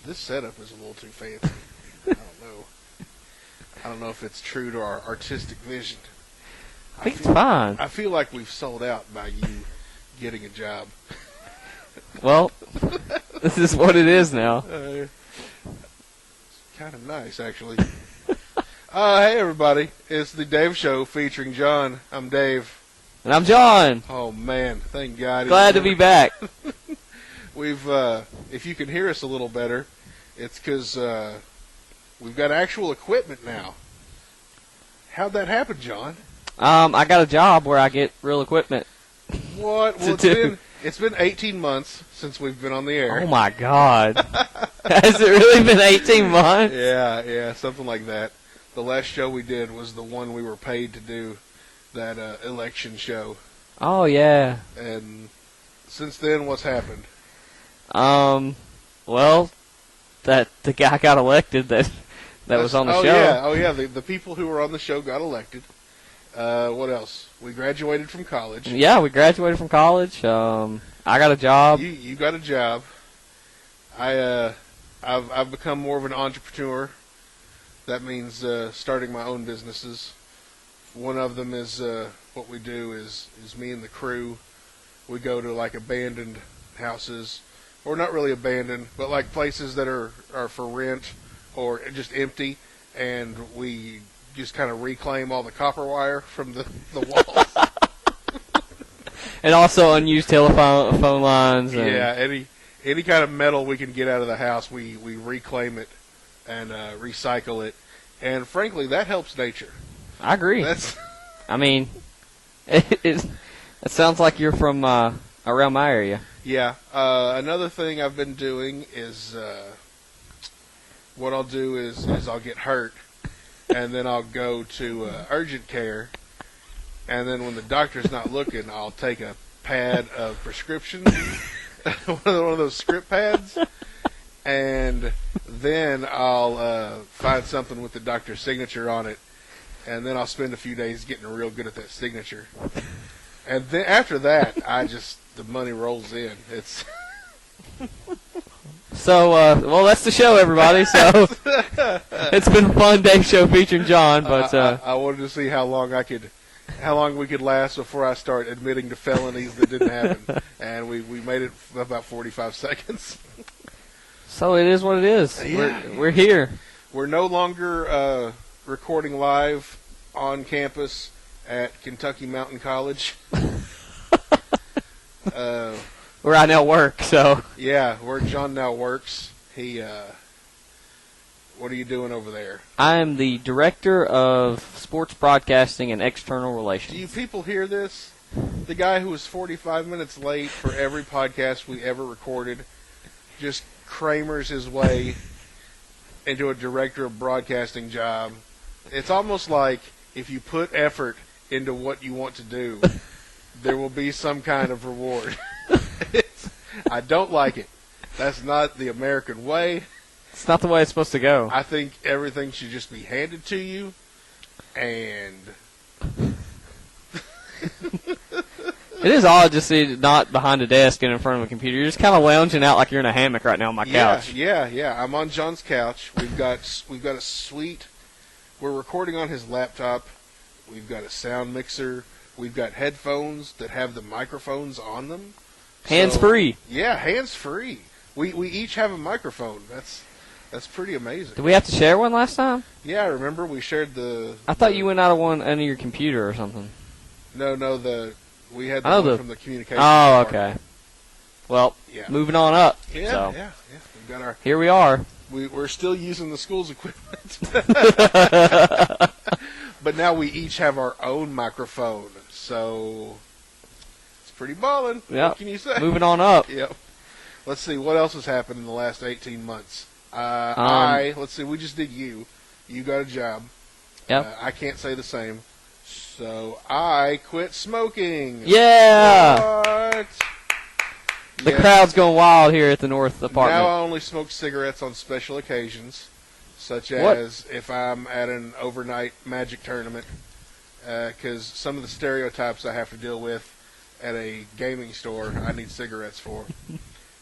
This setup is a little too fancy. I don't know. I don't know if it's true to our artistic vision. I think it's fine. I feel like we've sold out by you getting a job. Well, this is what it is now. It's kind of nice, actually. Hey, everybody. It's the Dave Show featuring John. I'm Dave. And I'm John. Oh, man. Thank God. Glad to be back. We've, if you can hear us a little better, it's because we've got actual equipment now. How'd that happen, John? I got a job where I get real equipment. What? Well, it's been 18 months since we've been on the air. Oh, my God. Has it really been 18 months? Yeah, something like that. The last show we did was the one we were paid to do, that election show. Oh, yeah. And since then, what's happened? Well, that the guy got elected that was on the show. Oh, yeah. The people who were on the show got elected. What else? We graduated from college. Yeah, we graduated from college. I got a job. You got a job. I've become more of an entrepreneur. That means starting my own businesses. One of them is what we do is me and the crew. We go to like abandoned houses, or not really abandoned, but like places that are for rent or just empty, and we just kind of reclaim all the copper wire from the walls. And also unused telephone lines. And Yeah, any kind of metal we can get out of the house, we reclaim it and recycle it. And frankly, that helps nature. I agree. I mean, it sounds like you're from around my area. Yeah. Another thing I've been doing is what I'll do is I'll get hurt, and then I'll go to urgent care, and then when the doctor's not looking, I'll take a pad of prescription, one of those script pads, and then I'll find something with the doctor's signature on it, and then I'll spend a few days getting real good at that signature. And then after that, the money rolls in. It's So, well, that's the show, everybody. So it's been a fun Dave Show featuring John, but I wanted to see how long we could last before I start admitting to felonies that didn't happen, and we made it about 45 seconds. So it is what it is. Yeah. We're here. We're no longer recording live on campus at Kentucky Mountain College. Where I now work, so. Yeah, where John now works. He, what are you doing over there? I am the Director of Sports Broadcasting and External Relations. Do you people hear this? The guy who was 45 minutes late for every podcast we ever recorded just Kramers his way into a Director of Broadcasting job. It's almost like if you put effort into what you want to do, there will be some kind of reward. I don't like it. That's not the American way. It's not the way it's supposed to go. I think everything should just be handed to you, and It is odd to see not behind a desk and in front of a computer. You're just kind of lounging out like you're in a hammock right now on my couch. Yeah. I'm on John's couch. We've got a suite. We're recording on his laptop. We've got a sound mixer. We've got headphones that have the microphones on them. Hands-free. Yeah, hands-free. We each have a microphone. That's pretty amazing. Did we have to share one last time? Yeah, I remember we shared the... I thought you went out of one under your computer or something. No, we had the one from the communication Oh, department. okay. Well, Yeah. Moving on up. Yeah, So, yeah. We've got here we are. we're still using the school's equipment. But now we each have our own microphone, so it's pretty ballin'. Yep. What can you say? Moving on up. Yep. Let's see, what else has happened in the last 18 months? Let's see, we just did you. You got a job. Yep. I can't say the same. So I quit smoking. Yeah! What? The crowd's going wild here at the North Apartment. Now I only smoke cigarettes on special occasions, such as if I'm at an overnight Magic tournament, because some of the stereotypes I have to deal with at a gaming store, I need cigarettes for.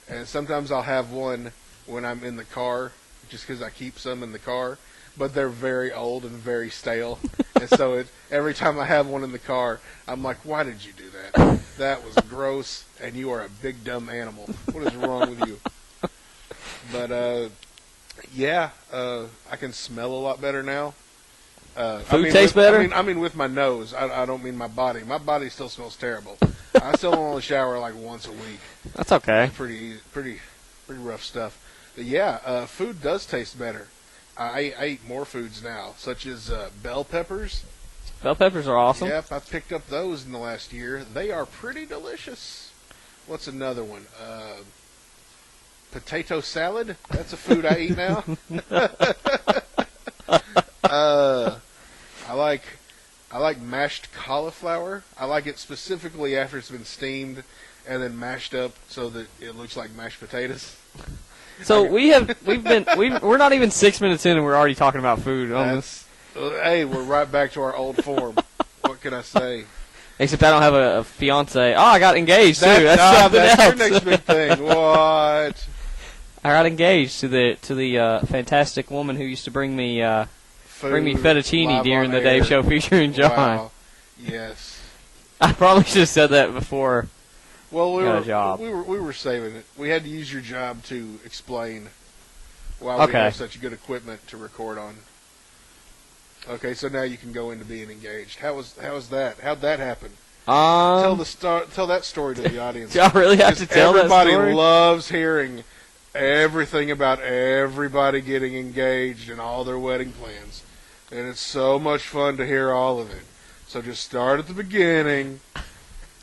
And sometimes I'll have one when I'm in the car, just because I keep some in the car. But they're very old and very stale, and so every time I have one in the car, I'm like, "Why did you do that? That was gross, and you are a big dumb animal. What is wrong with you?" But yeah, I can smell a lot better now. Food tastes better? I mean, with my nose. I don't mean my body. My body still smells terrible. I still only shower like once a week. That's okay. Pretty rough stuff. But yeah, food does taste better. I eat more foods now, such as bell peppers. Bell peppers are awesome. Yep, I picked up those in the last year. They are pretty delicious. What's another one? Potato salad. That's a food I eat now. I like mashed cauliflower. I like it specifically after it's been steamed and then mashed up so that it looks like mashed potatoes. So we're not even 6 minutes in and we're already talking about food. Hey, we're right back to our old form. What can I say? Except I don't have a fiance. Oh, I got engaged too. That's something that's else. Your next big thing. What? I got engaged to the fantastic woman who used to bring me fettuccine during the Dave Show featuring John. Wow. Yes. I probably should have said that before. Well, we job. were saving it. We had to use your job to explain why we have such good equipment to record on. Okay, so now you can go into being engaged. How was that? How'd that happen? Tell that story to the audience. Do I really have to tell that story? Everybody loves hearing everything about everybody getting engaged and all their wedding plans, and it's so much fun to hear all of it. So just start at the beginning.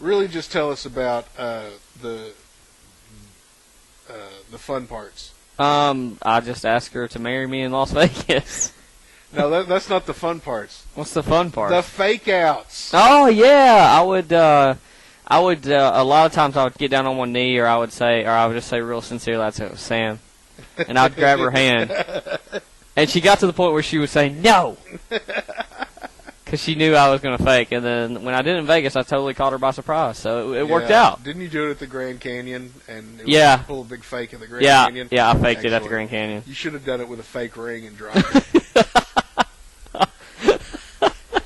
Really, just tell us about the fun parts. I just asked her to marry me in Las Vegas. No, that's not the fun parts. What's the fun part? The fake outs. Oh yeah, I would. A lot of times I would get down on one knee, or I would just say real sincerely, "That's it, Sam," and I'd grab her hand, and she got to the point where she would say no. Because she knew I was going to fake, and then when I did it in Vegas, I totally caught her by surprise, so it worked out. Didn't you do it at the Grand Canyon? And pull a big fake at the Grand Canyon? Yeah, I faked it at the Grand Canyon. You should have done it with a fake ring and dropped it.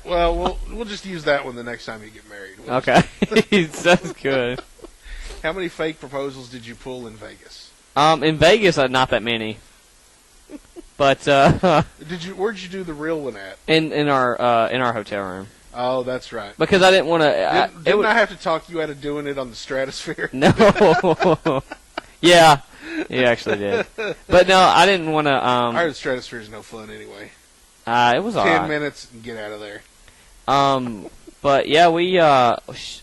Well, we'll just use that one the next time you get married. Okay, sounds good. How many fake proposals did you pull in Vegas? In Vegas, not that many. But where'd you do the real one at? In our hotel room. Oh, that's right. Because I didn't want to. Didn't I have to talk you out of doing it on the Stratosphere? No. Yeah, you actually did. But no, I didn't want to. I heard the Stratosphere is no fun anyway. It was 10 minutes and get out of there. But yeah,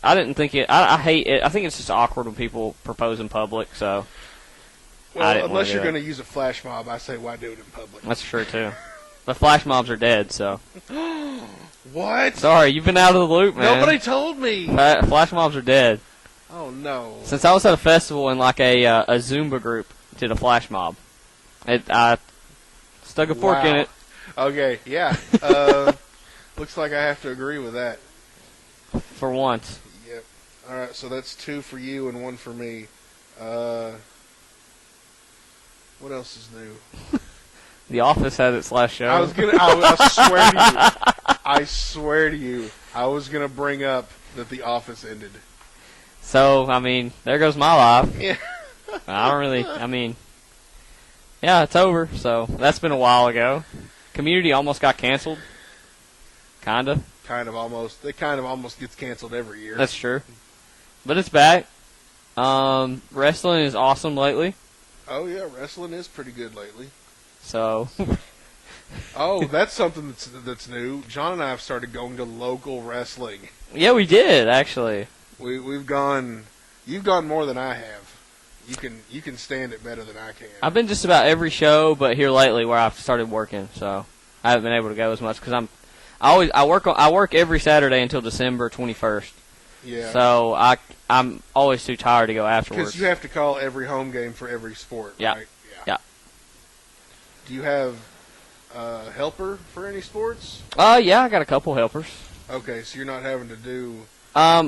I didn't think it. I hate it. I think it's just awkward when people propose in public. So. Well, unless you're going to use a flash mob, I say why do it in public. That's true, too. The flash mobs are dead, so. What? Sorry, you've been out of the loop, man. Nobody told me. Flash mobs are dead. Oh, no. Since I was at a festival and like a Zumba group did a flash mob. I stuck a fork in it. Okay, yeah. Looks like I have to agree with that. For once. Yep. All right, so that's 2 for you and 1 for me. What else is new? The Office has its last show. I swear to you, I was gonna bring up that The Office ended. So, I mean, there goes my life. Yeah. Yeah, it's over. So that's been a while ago. Community almost got canceled. Kinda. Kind of almost. It kind of almost gets canceled every year. That's true. But it's back. Wrestling is awesome lately. Oh, yeah, wrestling is pretty good lately. So. Oh, that's something that's new. John and I have started going to local wrestling. Yeah, we did, actually. We've gone. You've gone more than I have. You can stand it better than I can. I've been just about every show, but here lately where I've started working, so I haven't been able to go as much because I work every Saturday until December 21st. Yeah. So I'm always too tired to go afterwards. Because you have to call every home game for every sport, right? Yeah. Do you have a helper for any sports? Yeah, I got a couple helpers. Okay, so you're not having to do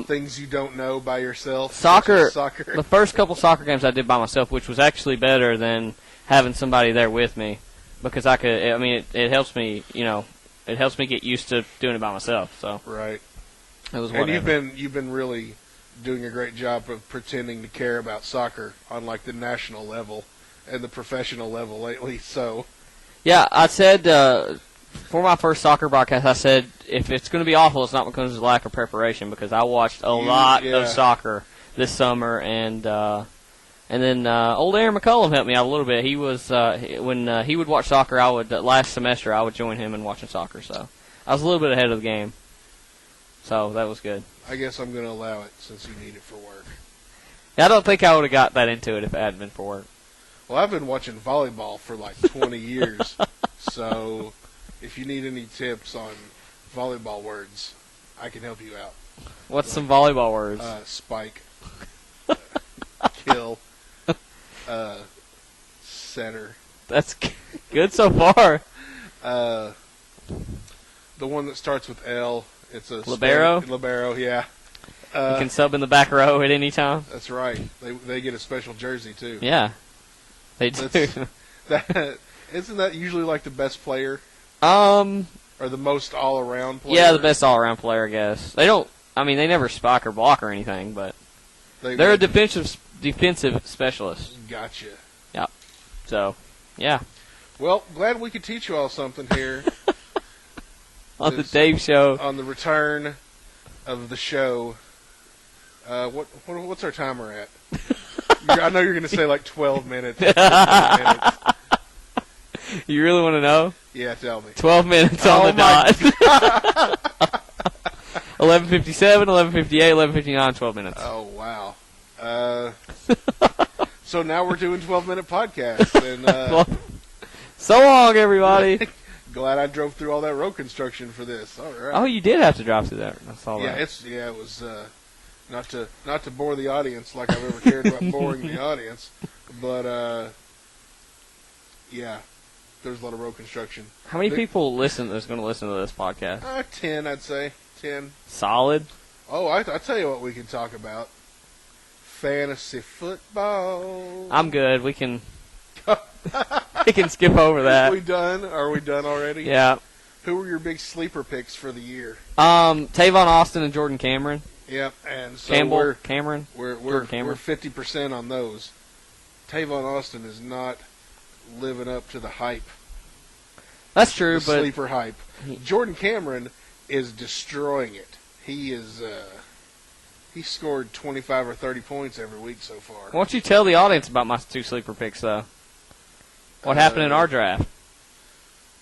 Things you don't know by yourself. Soccer. Soccer. The first couple soccer games I did by myself, which was actually better than having somebody there with me, because I could. I mean, it helps me. It helps me get used to doing it by myself. So right. It was. And whatever. you've been really doing a great job of pretending to care about soccer on like the national level and the professional level lately. So. Yeah, I said for my first soccer broadcast, I said if it's going to be awful, it's not because of lack of preparation, because I watched a lot of soccer this summer, and then old Aaron McCullum helped me out a little bit. He was when he would watch soccer, I would last semester I would join him in watching soccer, so I was a little bit ahead of the game. So that was good. I guess I'm going to allow it since you need it for work. Yeah, I don't think I would have got that into it if it hadn't been for work. Well, I've been watching volleyball for like 20 years, so if you need any tips on volleyball words, I can help you out. What's some volleyball words? Spike, kill, setter. That's good so far. The one that starts with L, it's a libero. Libero, yeah. You can sub in the back row at any time. That's right. They get a special jersey too. Yeah. They do. Isn't that usually like the best player? Or the most all-around player? Yeah, the best all-around player, I guess. They don't. I mean, they never spike or block or anything, but they're a defensive specialist. Gotcha. Yep. So, yeah. Well, glad we could teach you all something here on the Dave Show. On the return of the show. What's our timer at? I know you're going to say like 12 minutes. 15 minutes. You really want to know? Yeah, tell me. 12 minutes on the dot. 11:57, 11:58, 11:59, 12 minutes. Oh, wow. So now we're doing 12-minute podcasts. And, well, so long, everybody. Glad I drove through all that road construction for this. All right. Oh, you did have to drive through that. I saw that. It was not to bore the audience like I've ever cared about boring the audience, but yeah, there's a lot of road construction. How many people that's going to listen to this podcast? 10, I'd say. 10. Solid. Oh, I tell you what we can talk about. Fantasy football. I'm good. We can we can skip over that. Are we done already? Yeah. Who were your big sleeper picks for the year? Tavon Austin and Jordan Cameron. Yep, and so Cameron. We're 50% on those. Tavon Austin is not living up to the hype. That's true, but sleeper hype. Jordan Cameron is destroying it. He is. He scored 25 or 30 points every week so far. Why don't you tell the audience about my two sleeper picks, though? What happened in our draft?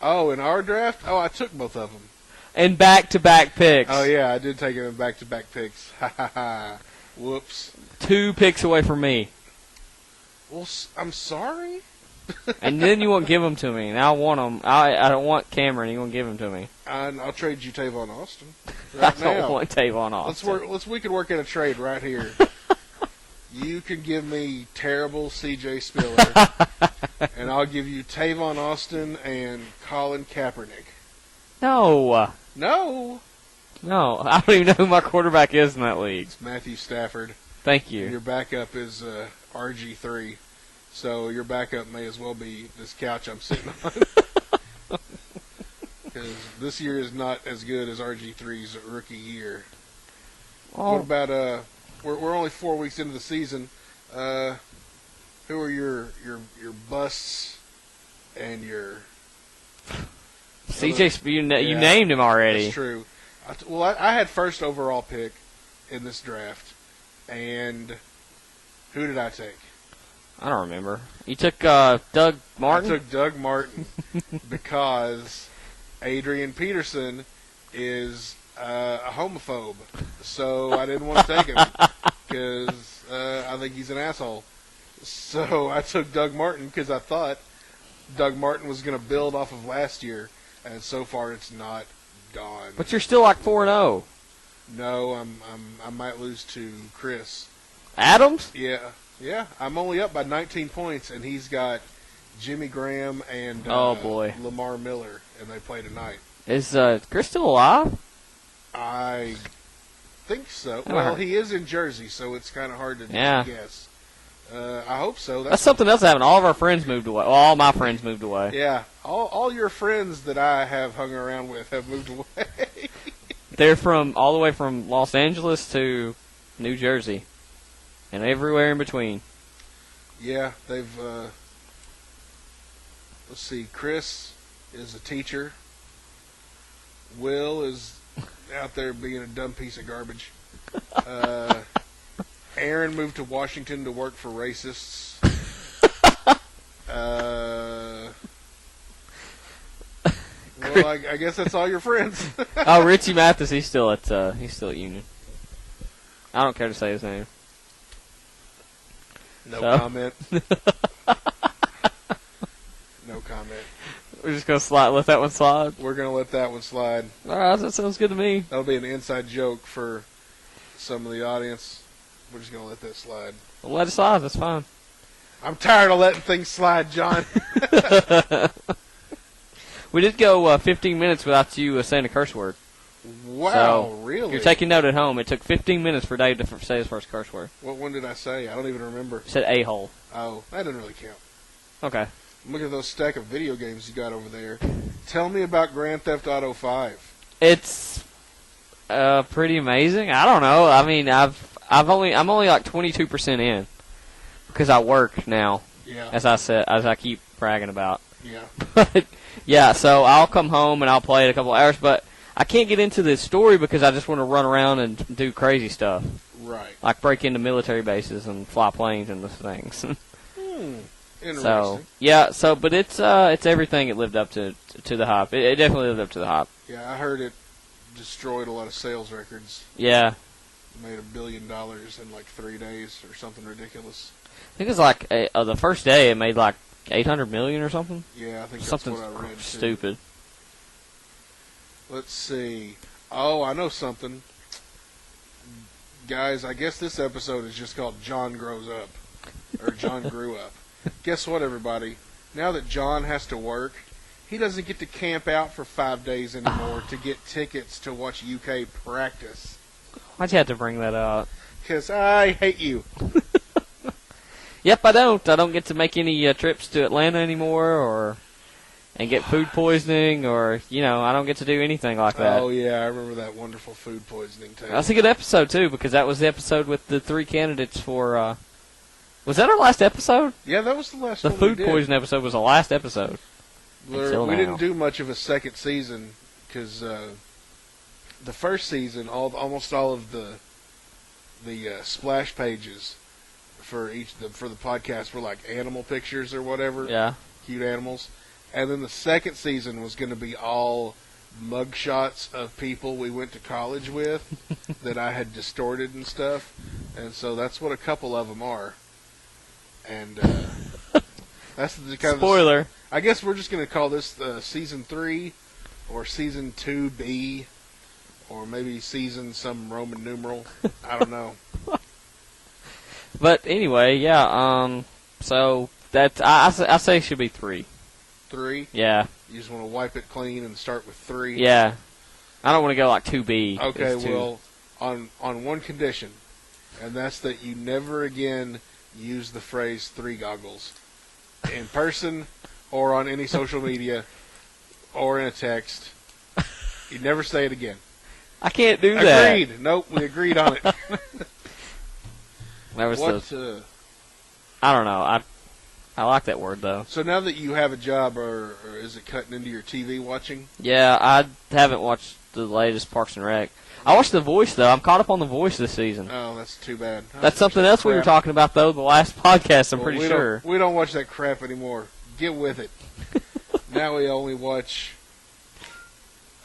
Oh, in our draft? Oh, I took both of them. And back-to-back picks. Oh, yeah, I did take them in back-to-back picks. Ha, ha, ha. Whoops. 2 picks away from me. Well, I'm sorry? And then you won't give them to me. Now I want them. I don't want Cameron. You won't give them to me. I'll trade you Tavon Austin right now. I don't want Tavon Austin. We could work in a trade right here. You can give me terrible C.J. Spiller, and I'll give you Tavon Austin and Colin Kaepernick. No. No. No. I don't even know who my quarterback is in that league. It's Matthew Stafford. Thank you. And your backup is RG3. So your backup may as well be this couch I'm sitting on. Because this year is not as good as RG3's rookie year. Oh. What about we're only 4 weeks into the season. Who are your busts and your CJ? You named him already. That's true. I had first overall pick in this draft, and who did I take? I don't remember. You took Doug Martin? I took Doug Martin because Adrian Peterson is a homophobe. So I didn't want to take him because I think he's an asshole. So I took Doug Martin because I thought Doug Martin was going to build off of last year, and so far it's not done. But you're still like 4-0. No, I might lose to Chris Adams. Yeah, I'm only up by 19 points, and he's got Jimmy Graham and Lamar Miller, and they play tonight. Is Chris still alive? I think so. Well, he is in Jersey, so it's kind of hard to guess. I hope so. That's something else that happened. All of our friends moved away. Well, all my friends moved away. Yeah, all your friends that I have hung around with have moved away. They're all the way from Los Angeles to New Jersey, and everywhere in between. Yeah, they've. Let's see. Chris is a teacher. Will is out there being a dumb piece of garbage. Aaron moved to Washington to work for racists. Well, I guess that's all your friends. Oh, Richie Mathis, he's still at Union. I don't care to say his name. No comment. No comment. We're just gonna let that one slide. We're gonna let that one slide. All right, that sounds good to me. That'll be an inside joke for some of the audience. We're just gonna let that slide. Well, let it slide. That's fine. I'm tired of letting things slide, John. We did go 15 minutes without you saying a curse word. Wow, so, really? If you're taking note at home, it took 15 minutes for Dave to say his first curse word. What one did I say? I don't even remember. You said a-hole. Oh, that didn't really count. Okay. Look at those stack of video games you got over there. Tell me about Grand Theft Auto 5. It's pretty amazing. I don't know. I mean, I'm only like 22% in because I work now. Yeah. As I keep bragging about. Yeah. But yeah, so I'll come home and I'll play it a couple hours, but I can't get into the story because I just want to run around and do crazy stuff. Right. Like break into military bases and fly planes and those things. Interesting. So yeah, but it's everything it lived up to the hype. It definitely lived up to the hype. Yeah, I heard it destroyed a lot of sales records. Yeah. Made $1 billion in like 3 days or something ridiculous. I think it's like the first day it made like 800 million or something. Yeah, I think something that's what I read. Stupid. Too. Let's see. Oh, I know something. Guys, I guess this episode is just called John Grows Up. Or John Grew Up. Guess what, everybody? Now that John has to work, he doesn't get to camp out for 5 days anymore to get tickets to watch UK practice. Why'd you have to bring that up? Because I hate you. Yep, I don't. I don't get to make any trips to Atlanta anymore and get food poisoning or, I don't get to do anything like that. Oh, yeah, I remember that wonderful food poisoning too. That's a good episode, too, because that was the episode with the 3 candidates for... was that our last episode? Yeah, that was the last one. The food poison episode was the last episode. We didn't do much of a second season because the first season, almost all of the splash pages for the podcast were like animal pictures or whatever. Yeah. Cute animals. And then the second season was going to be all mugshots of people we went to college with that I had distorted and stuff. And so that's what a couple of them are. And that's the kind spoiler. of... I guess we're just going to call this Season 3 or Season 2B or maybe Season some Roman numeral. I don't know. But anyway, yeah, so that's... I say it should be 3. 3? Yeah. You just want to wipe it clean and start with 3? Yeah. I don't want to go like 2B. Okay, well, on one condition, and that's that you never again use the phrase 3 goggles in person or on any social media or in a text. You never say it again. I can't do that. Agreed. Nope, we agreed on it. That was I don't know. I like that word, though. So now that you have a job, or is it cutting into your TV watching? Yeah, I haven't watched the latest Parks and Rec. I watched The Voice, though. I'm caught up on The Voice this season. Oh, that's too bad. That's something else we were talking about, though, the last podcast, I'm pretty sure. We don't watch that crap anymore. Get with it. Now we only watch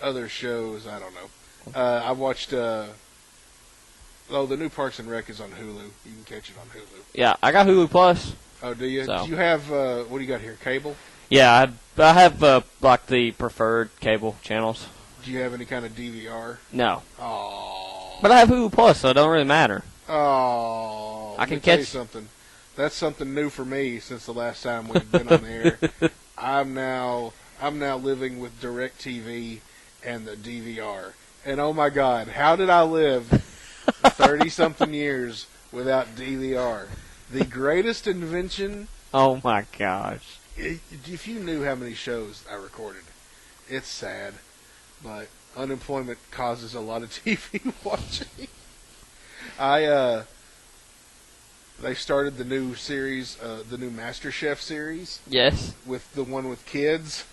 other shows. I don't know. I watched... the new Parks and Rec is on Hulu. You can catch it on Hulu. Yeah, I got Hulu Plus. Oh, do you? So. Do you have, what do you got here, cable? Yeah, I have, like, the preferred cable channels. Do you have any kind of DVR? No. Oh. But I have Hulu Plus, so it don't really matter. Oh. I can tell you catch something. That's something new for me since the last time we've been on the air. I'm now living with DirecTV and the DVR. And oh my God, how did I live 30-something years without DVR. The greatest invention. Oh my gosh! If you knew how many shows I recorded, it's sad, but unemployment causes a lot of TV watching. They started the new series, the new MasterChef series. Yes. With the one with kids.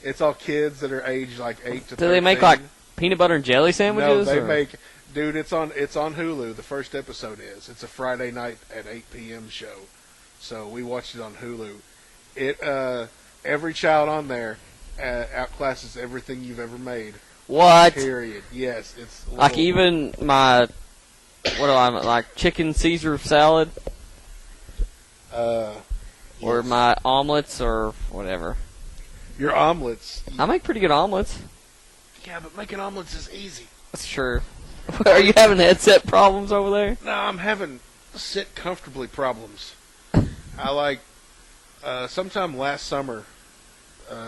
It's all kids that are aged like 8 to 13. Do they make like peanut butter and jelly sandwiches? No, they make. Dude, it's on Hulu. The first episode is. It's a Friday night at 8 p.m. show. So we watched it on Hulu. Every child on there outclasses everything you've ever made. What? Period. Yes, it's like even my like chicken Caesar salad, yes. or my omelets or whatever. Your omelets. I make pretty good omelets. Yeah, but making omelets is easy. That's true. Are you having headset problems over there? No, I'm having sit comfortably problems. I like sometime last summer,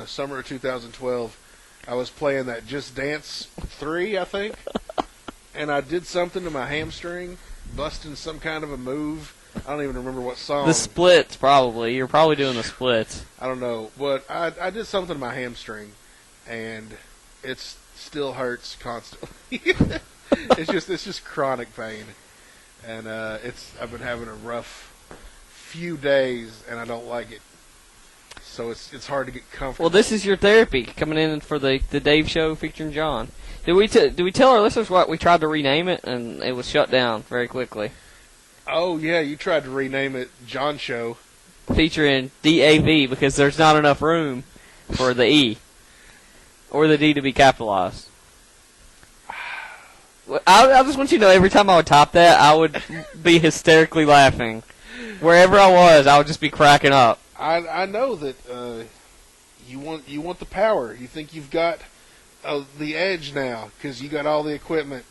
summer of 2012, I was playing that Just Dance 3, I think, and I did something to my hamstring, busting some kind of a move. I don't even remember what song. The splits, probably. You're probably doing the splits. I don't know, but I did something to my hamstring, and it still hurts constantly. It's just chronic pain, and I've been having a rough few days, and I don't like it. So it's hard to get comfortable. Well, this is your therapy coming in for the Dave Show featuring John. Did we tell our listeners what we tried to rename it, and it was shut down very quickly? Oh yeah, you tried to rename it John Show, featuring DAV because there's not enough room for the E or the D to be capitalized. I just want you to know, every time I would type that, I would be hysterically laughing. Wherever I was, I would just be cracking up. I know that you want the power. You think you've got the edge now because you got all the equipment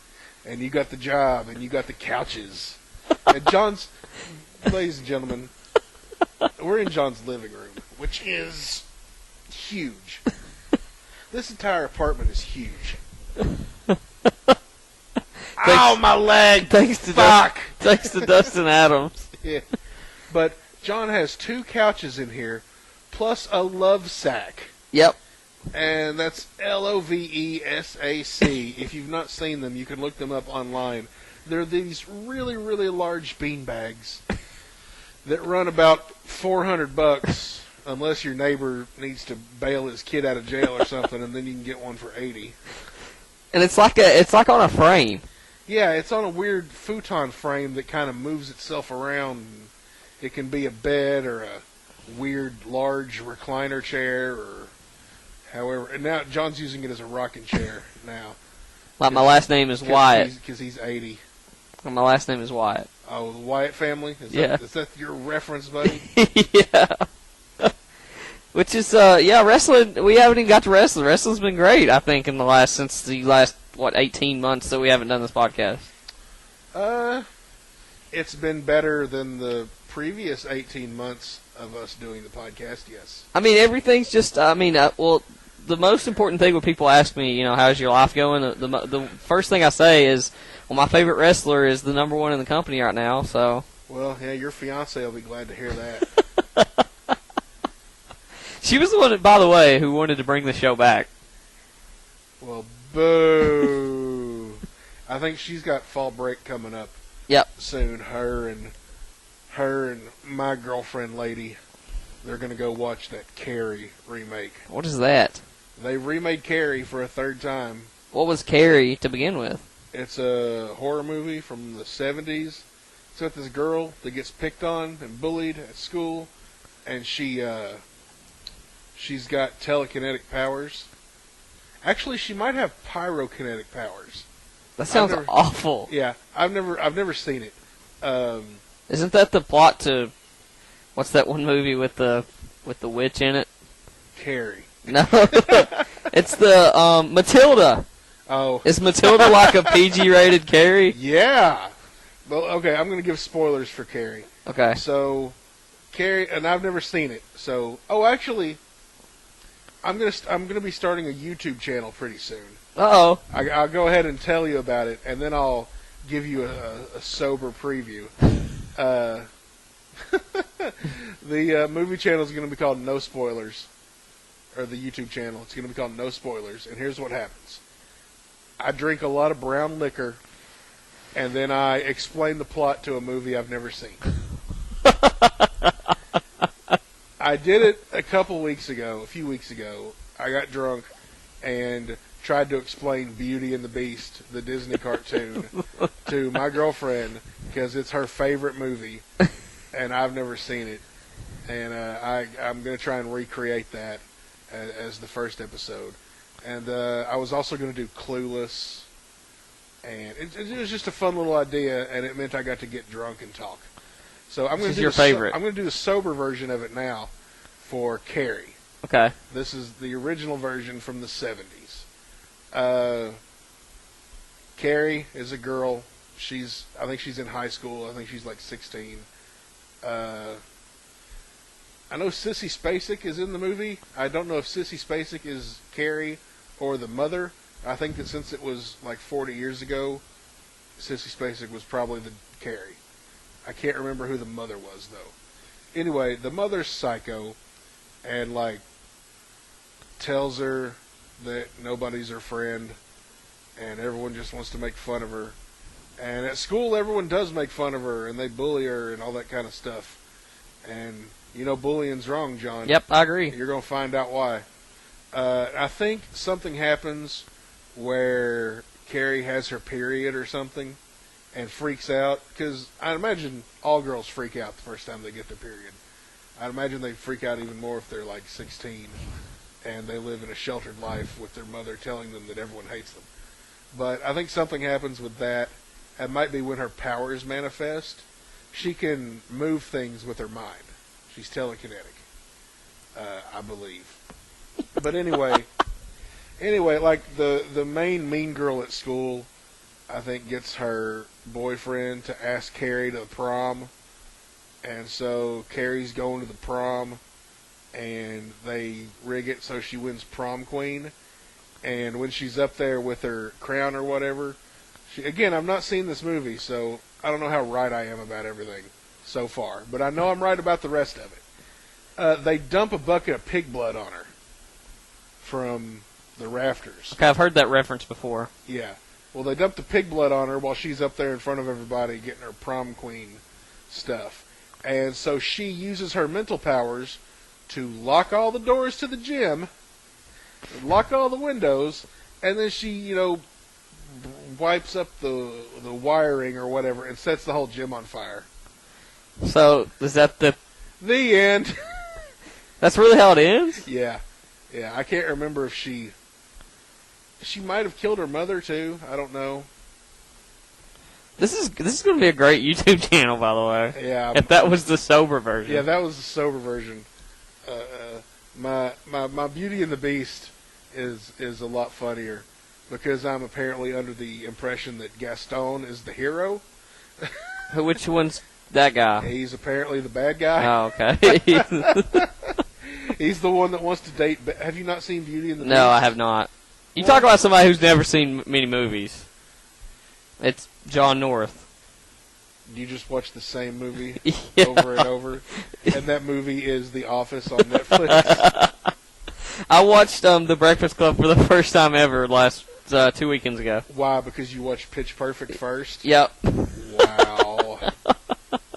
and you got the job and you got the couches. And John's, ladies and gentlemen, we're in John's living room, which is huge. This entire apartment is huge. Ow, my leg! Thanks to Dustin Adams. Yeah. But John has 2 couches in here, plus a love sack. Yep. And that's LOVESAC. If you've not seen them, you can look them up online. They're these really, really large bean bags that run about $400, unless your neighbor needs to bail his kid out of jail or something, and then you can get one for $80. And it's like on a frame. Yeah, it's on a weird futon frame that kind of moves itself around. It can be a bed or a weird large recliner chair or however. And now John's using it as a rocking chair now. Like my last name is Wyatt. Because he's 80. My last name is Wyatt. Oh, the Wyatt family? Is that your reference, buddy? Yeah. Which is, wrestling. We haven't even got to wrestling. Wrestling's been great, I think, since the last 18 months that we haven't done this podcast. It's been better than the previous 18 months of us doing the podcast, yes. I mean, everything's just, the most important thing when people ask me, how's your life going, the first thing I say is, well, my favorite wrestler is the number one in the company right now, so. Well, yeah, your fiance will be glad to hear that. She was the one, by the way, who wanted to bring the show back. Well, boo. I think she's got fall break coming up. Yep. Soon. Her and my girlfriend lady, they're going to go watch that Carrie remake. What is that? They remade Carrie for a 3rd time. What was Carrie to begin with? It's a horror movie from the 70s. It's about this girl that gets picked on and bullied at school, and she's got telekinetic powers. Actually, she might have pyrokinetic powers. That sounds awful. Yeah, I've never seen it. Isn't that the plot to what's that one movie with the witch in it? Carrie. No, it's the Matilda. Oh, is Matilda like a PG-rated Carrie? Yeah. Well, okay, I'm going to give spoilers for Carrie. Okay. So, Carrie, and I've never seen it. So, actually, I'm gonna be starting a YouTube channel pretty soon. Uh-oh. I'll go ahead and tell you about it, and then I'll give you a sober preview. The movie channel is going to be called No Spoilers, or the YouTube channel. It's going to be called No Spoilers, and here's what happens. I drink a lot of brown liquor, and then I explain the plot to a movie I've never seen. I did it a few weeks ago. I got drunk and tried to explain Beauty and the Beast, the Disney cartoon, to my girlfriend because it's her favorite movie, and I've never seen it. And I'm going to try and recreate that as the first episode. And I was also going to do Clueless. And it was just a fun little idea, and it meant I got to get drunk and talk. So I'm going to do your favorite. I'm going to do the sober version of it now for Carrie. Okay. This is the original version from the 70s. Carrie is a girl. I think she's in high school. I think she's like 16. I know Sissy Spacek is in the movie. I don't know if Sissy Spacek is Carrie or the mother. I think that since it was like 40 years ago, Sissy Spacek was probably the Carrie. I can't remember who the mother was, though. Anyway, the mother's psycho and, like, tells her that nobody's her friend and everyone just wants to make fun of her. And at school, everyone does make fun of her and they bully her and all that kind of stuff. And, you know, bullying's wrong, John. Yep, I agree. You're going to find out why. I think something happens where Carrie has her period or something and freaks out. Because I imagine all girls freak out the first time they get their period. I'd imagine they freak out even more if they're like 16 and they live in a sheltered life with their mother telling them that everyone hates them. But I think something happens with that. It might be when her powers manifest. She can move things with her mind. She's telekinetic, I believe. But anyway, like the main mean girl at school, I think gets her boyfriend to ask Carrie to the prom. And so Carrie's going to the prom, and they rig it so she wins prom queen. And when she's up there with her crown or whatever, again, I've not seen this movie, so I don't know how right I am about everything so far. But I know I'm right about the rest of it. They dump a bucket of pig blood on her from the rafters. Okay, I've heard that reference before. Yeah. Well, they dump the pig blood on her while she's up there in front of everybody getting her prom queen stuff. And so she uses her mental powers to lock all the doors to the gym, lock all the windows, and then she, wipes up the wiring or whatever and sets the whole gym on fire. So, is that the end? That's really how it ends? Yeah. Yeah, I can't remember if she might have killed her mother too. I don't know. This is going to be a great YouTube channel, by the way. Yeah. If that was the sober version. Yeah, that was the sober version. My Beauty and the Beast is a lot funnier because I'm apparently under the impression that Gaston is the hero. Which one's that guy? He's apparently the bad guy. Oh, okay. He's the one that wants to date. Have you not seen Beauty and the Beast? No, I have not. You talk about somebody who's never seen many movies. It's John North. You just watch the same movie Yeah. over and over, and that movie is The Office on Netflix. I watched The Breakfast Club for the first time ever 2 weekends ago. Why? Because you watched Pitch Perfect first? Yep. Wow.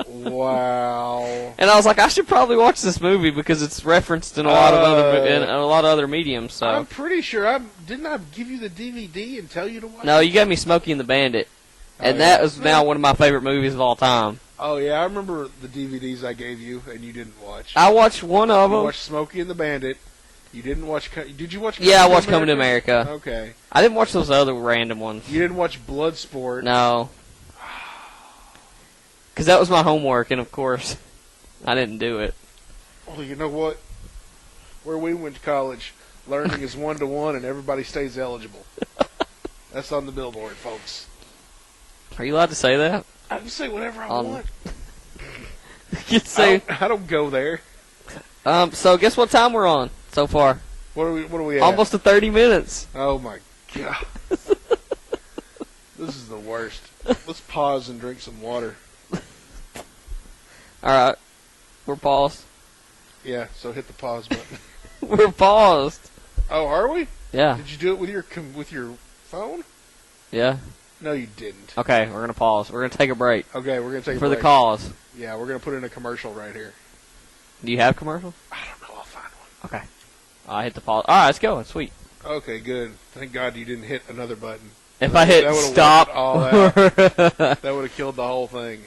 Wow. And I was like, I should probably watch this movie because it's referenced in a lot of other mediums. So I'm pretty sure didn't I give you the DVD and tell you to watch it? No, you got me Smokey and the Bandit. And that is now one of my favorite movies of all time. Oh, yeah, I remember the DVDs I gave you and you didn't watch. I watched one of them. You watched Smokey and the Bandit. You didn't watch... Did you watch Coming to America? Yeah, I watched Coming to America. Okay. I didn't watch those other random ones. You didn't watch Bloodsport? No. Because that was my homework, and of course, I didn't do it. Well, you know what? Where we went to college, learning is 1-to-1 and everybody stays eligible. That's on the billboard, folks. Are you allowed to say that? I can say whatever I want. You say I don't go there. So guess what time we're on so far? What are we at? Almost to 30 minutes. Oh my god. This is the worst. Let's pause and drink some water. All right, we're paused. Yeah, so hit the pause button. We're paused. Oh, are we? Yeah. Did you do it with your phone? Yeah. No, you didn't. Okay, we're gonna pause. We're gonna take a break. Okay, we're gonna take a for break. the cause. Yeah, we're gonna put in a commercial right here. Do you have commercials? I don't know. I'll find one. Okay. I hit the pause. All right, let's go. Sweet. Okay, good. Thank God you didn't hit another button. If I hit that would've stop, wiped all out. That would have killed the whole thing.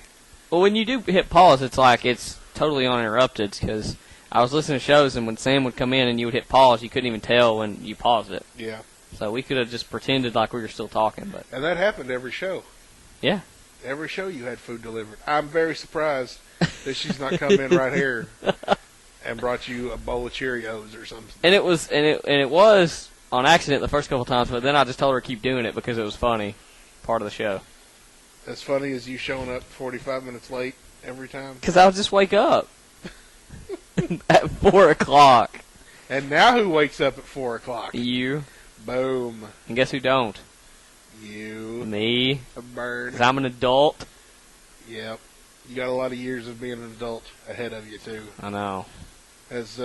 Well, when you do hit pause, it's like it's totally uninterrupted because I was listening to shows and when Sam would come in and you would hit pause, you couldn't even tell when you paused it. Yeah. So we could have just pretended like we were still talking, but And that happened every show. yeah. Every show you had food delivered. I'm very surprised that she's not come in right here and brought you a bowl of Cheerios or something. And it was on accident the first couple times, but then I just told her to keep doing it because it was funny, part of the show. As funny as you showing up 45 minutes late every time. Because I would just wake up at 4 o'clock. And now who wakes up at 4 o'clock? You. Boom. And guess who don't? You. Me. A bird. Because I'm an adult. Yep. You got a lot of years of being an adult ahead of you, too. I know. Has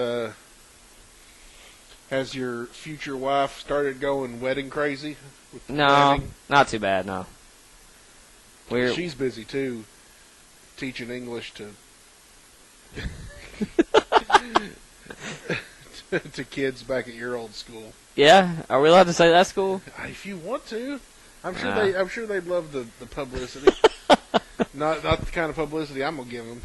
your future wife started going wedding crazy? With No, planning? not too bad, no. She's busy, too, teaching English to to kids back at your old school. Yeah? Are we allowed to say that school? If you want to. I'm Nah. sure they'd love the publicity. not the kind of publicity I'm gonna give them.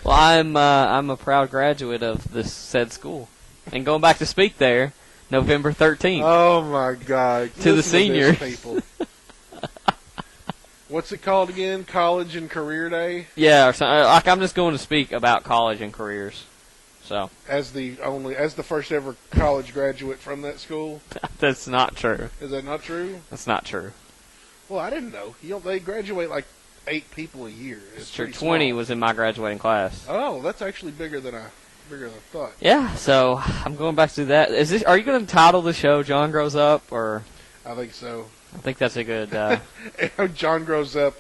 Well, I'm a proud graduate of this said school. And going back to speak there, November 13th. Oh my God! To the Listen seniors. this, people. What's it called again? College and Career Day. Yeah, or something. Like I'm just going to speak about college and careers. So As the first ever college graduate from that school. that's not true. Is that not true? That's not true. Well, I didn't know. They graduate like 8 people a year. It's true. pretty 20 small. was in my graduating class. Oh, that's actually bigger than I thought. Yeah, so I'm going back to that. Are you going to title the show "John Grows Up" or? I think so. I think that's a good. John grows up,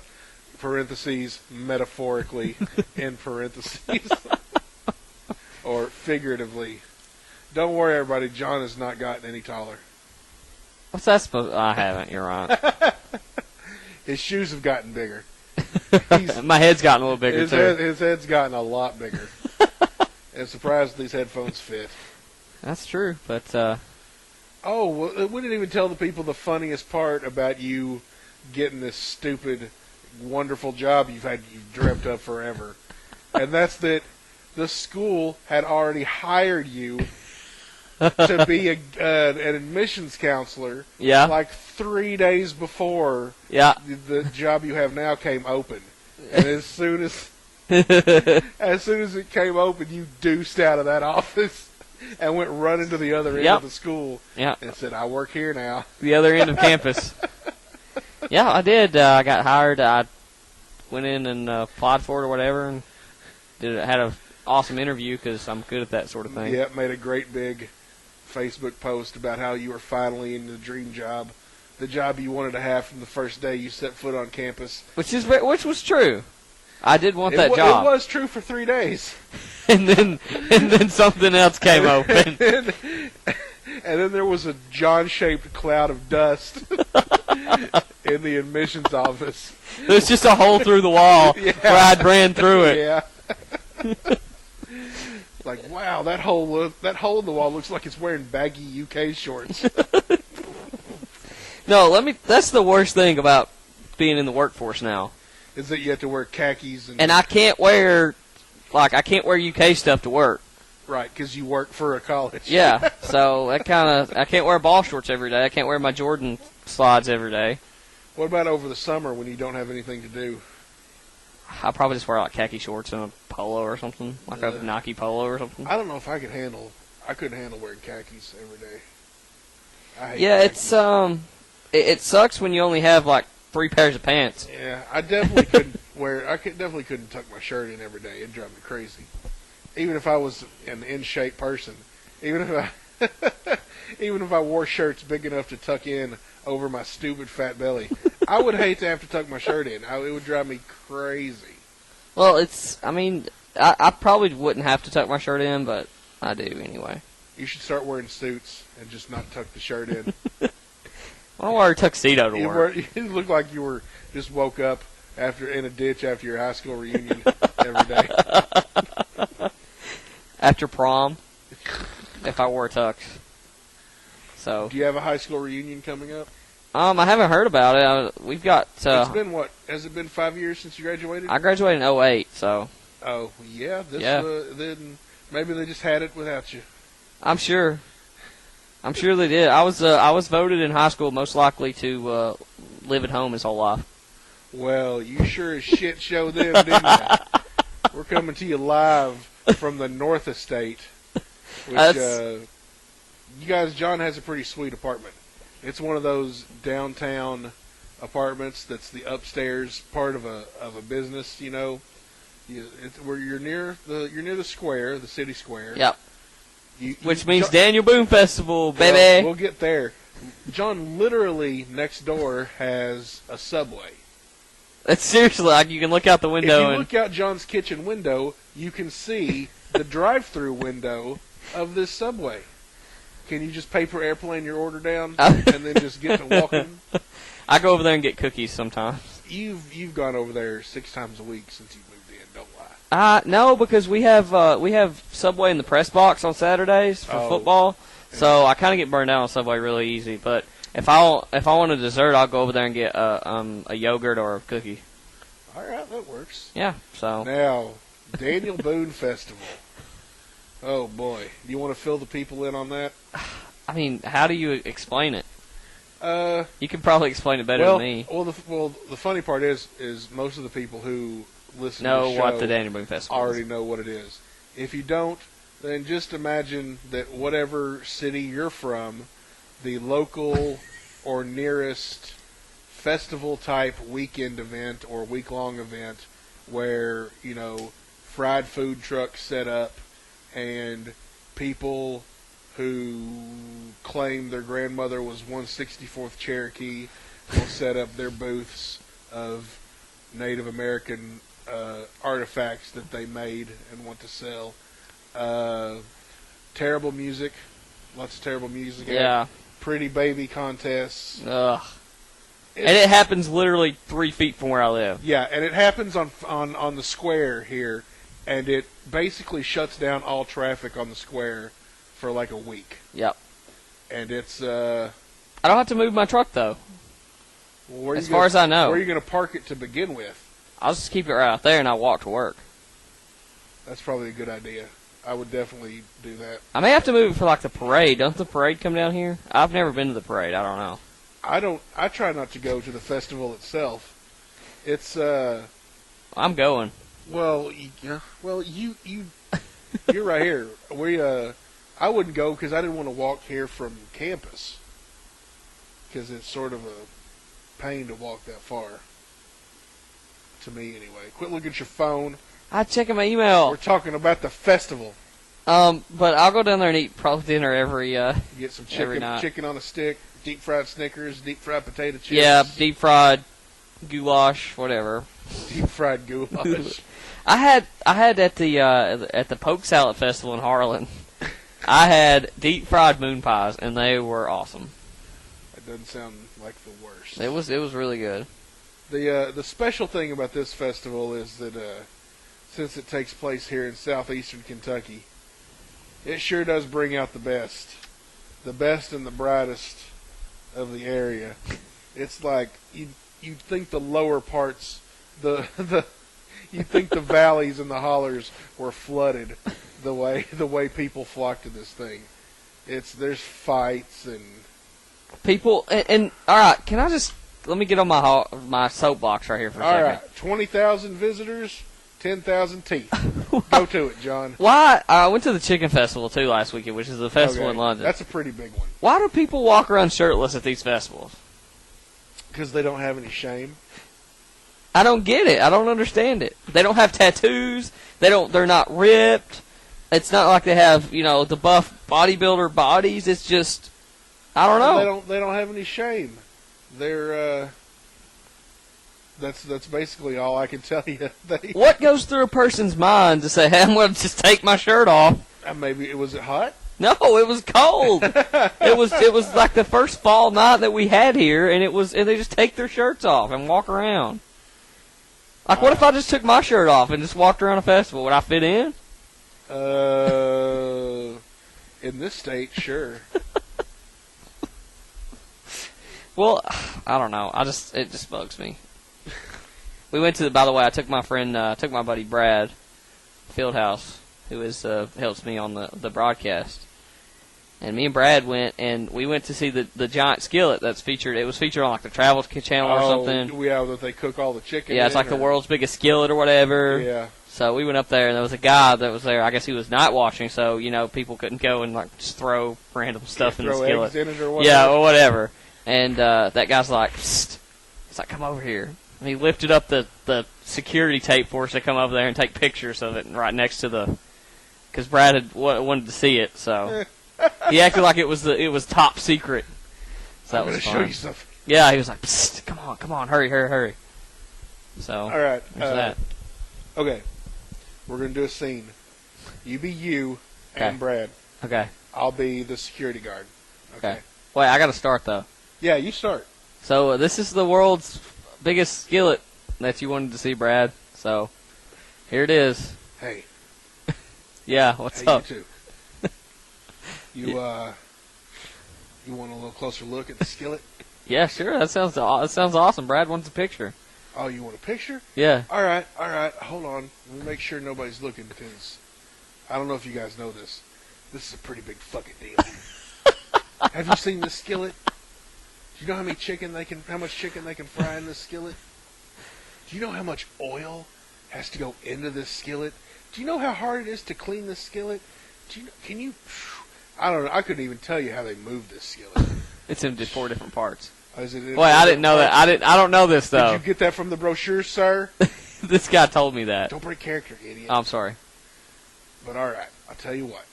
parentheses, metaphorically, in parentheses, or figuratively. Don't worry, everybody. John has not gotten any taller. What's that supposed? I haven't. You're right. His shoes have gotten bigger. My head's gotten a little bigger too. His head's gotten a lot bigger. And surprised these headphones fit. That's true, but Oh, well, we didn't even tell the people the funniest part about you getting this stupid, wonderful job you've dreamt of forever. And that's that the school had already hired you to be an admissions counselor. Yeah. Like 3 days before. Yeah. The job you have now came open, and as soon as it came open, you deuced out of that office and went running to the other end of the school. Yeah. And said, "I work here now." The other end of campus. Yeah, I did. I got hired. I went in and applied for it or whatever, and had an awesome interview because I'm good at that sort of thing. Yeah, made a great big Facebook post about how you were finally in the dream job, the job you wanted to have from the first day you set foot on campus. Which was true. I did want that job. It was true for 3 days. and then something else came open. And then there was a John-shaped cloud of dust in the admissions office. There's just a hole through the wall where I'd ran through it. Yeah. Like, wow, that hole in the wall looks like it's wearing baggy UK shorts. No, that's the worst thing about being in the workforce now. Is that you have to wear khakis and I can't wear UK stuff to work. Right, because you work for a college. Yeah, so I can't wear ball shorts every day. I can't wear my Jordan slides every day. What about over the summer when you don't have anything to do? I'll probably just wear like khaki shorts and a polo or something, like a Nike polo or something. I don't know if I couldn't handle wearing khakis every day. I hate khakis. It sucks when you only have like 3 pairs of pants. Yeah, I definitely couldn't tuck my shirt in every day. It'd drive me crazy. Even if I was an in shape person, even if even if I wore shirts big enough to tuck in over my stupid fat belly, I would hate to have to tuck my shirt in. It would drive me crazy. Well, I probably wouldn't have to tuck my shirt in, but I do anyway. You should start wearing suits and just not tuck the shirt in. I don't wear a tuxedo to work. You look like you were just woke up in a ditch after your high school reunion every day. After prom, if I wore a tux. So. Do you have a high school reunion coming up? I haven't heard about it. We've got. It's been what? Has it been 5 years since you graduated? I graduated in 2008, so. Oh yeah, then maybe they just had it without you. I'm sure they did. I was voted in high school most likely to live at home his whole life. Well, you sure as shit showed them, didn't you? We're coming to you live from the North Estate, which you guys. John has a pretty sweet apartment. It's one of those downtown apartments that's the upstairs part of a business. You know, where you're near the square, the city square. Yep. Which means Daniel Boone Festival, baby. Well, we'll get there. John literally next door has a Subway. That's seriously, like, you can look out the window. If you look out John's kitchen window, you can see the drive-through window of this Subway. Can you just paper airplane your order down and then just get to walking? I go over there and get cookies sometimes. You've gone over there 6 times a week since you moved in. Don't lie. No, because we have Subway in the press box on Saturdays for football, so I kind of get burned out on Subway really easy. But if I want a dessert, I'll go over there and get a yogurt or a cookie. All right, that works. Yeah. So now, Daniel Boone Festival. Oh boy, do you want to fill the people in on that? I mean, how do you explain it? You can probably explain it better than me. Well, the funny part is most of the people who listen know to the show what the Daniel Boone Festival already is. know what it is. If you don't, then just imagine that whatever city you're from, the local or nearest festival-type weekend event or week-long event where, you know, fried food trucks set up and people who claim their grandmother was 164th Cherokee will set up their booths of Native American artifacts that they made and want to sell. Terrible music. Lots of terrible music. Yeah. Pretty baby contests. Ugh. And it happens literally 3 feet from where I live. Yeah, and it happens on the square here, and it basically shuts down all traffic on the square for like a week. Yep. And it's I don't have to move my truck though. Well, as far as I know. Where are you going to park it to begin with? I'll just keep it right out there and I'll walk to work. That's probably a good idea. I would definitely do that. I may have to move it for like the parade. Don't the parade come down here? I've never been to the parade. I don't know. I try not to go to the festival itself. It's I'm going. Well, you're right here. I wouldn't go because I didn't want to walk here from campus because it's sort of a pain to walk that far. To me, anyway. Quit looking at your phone. I'm checking my email. We're talking about the festival. But I'll go down there and eat probably dinner every get some chicken on a stick, deep fried Snickers, deep fried potato chips. Yeah, deep fried goulash, whatever. Deep fried goulash. I had at the Poke Salad Festival in Harlan. I had deep fried moon pies and they were awesome. That doesn't sound like the worst. It was really good. The special thing about this festival is that since it takes place here in southeastern Kentucky, it sure does bring out the best and the brightest of the area. It's like you think the lower parts, you think the valleys and the hollers were flooded the way people flock to this thing. There's fights and people and all right. Can I just let me get on my soapbox right here for a second? All right, 20,000 visitors, 10,000 teeth. Go to it, John. Why? I went to the Chicken Festival too last weekend, which is a festival in London. That's a pretty big one. Why do people walk around shirtless at these festivals? Because they don't have any shame. I don't get it. I don't understand it. They don't have tattoos. They're not ripped. It's not like they have, the buff bodybuilder bodies. It's just I don't know. They don't have any shame. They're that's basically all I can tell you. What goes through a person's mind to say, "Hey, I'm going to just take my shirt off"? Maybe was it hot? No, it was cold. it was like the first fall night that we had here, and they just take their shirts off and walk around. Like, what if I just took my shirt off and just walked around a festival? Would I fit in? In this state, sure. Well, I don't know. It just bugs me. We went to by the way, I took my buddy Brad Fieldhouse, who helps me on the broadcast. And me and Brad went to see the giant skillet that's featured. It was featured on like the Travel Channel or something. Yeah, that they cook all the chicken. Yeah, it's like the world's biggest skillet or whatever. Yeah. So we went up there, and there was a guy that was there. I guess he was night watching, so people couldn't go and like just throw random stuff in the skillet. Eggs in it or whatever. Yeah, or whatever. And that guy's like, "Psst." He's like, "Come over here." And he lifted up the security tape for us to come over there and take pictures of it right next to because Brad had wanted to see it, so he acted like it was top secret. So that was fun. Show you something. Yeah, he was like, "Psst, come on, hurry." So all right, there's that. Okay, we're gonna do a scene. You be you and Brad. Okay. I'll be the security guard. Okay. Wait, I got to start though. Yeah, you start. So this is the world's biggest skillet that you wanted to see, Brad. So here it is. Hey. Yeah, what's up? You too. You want a little closer look at the skillet? Yeah, sure. That sounds awesome. Brad wants a picture. Oh, you want a picture? Yeah. All right. Hold on. Let me make sure nobody's looking because I don't know if you guys know this. This is a pretty big fucking deal. Have you seen this skillet? Do you know how much chicken they can fry in this skillet? Do you know how much oil has to go into this skillet? Do you know how hard it is to clean this skillet? I don't know. I couldn't even tell you how they move this skillet. It's in 4 different parts. Is it Boy, I didn't know that. I don't know this though. Did you get that from the brochure, sir? This guy told me that. Don't break character, idiot. I'm sorry. But all right, I'll tell you what.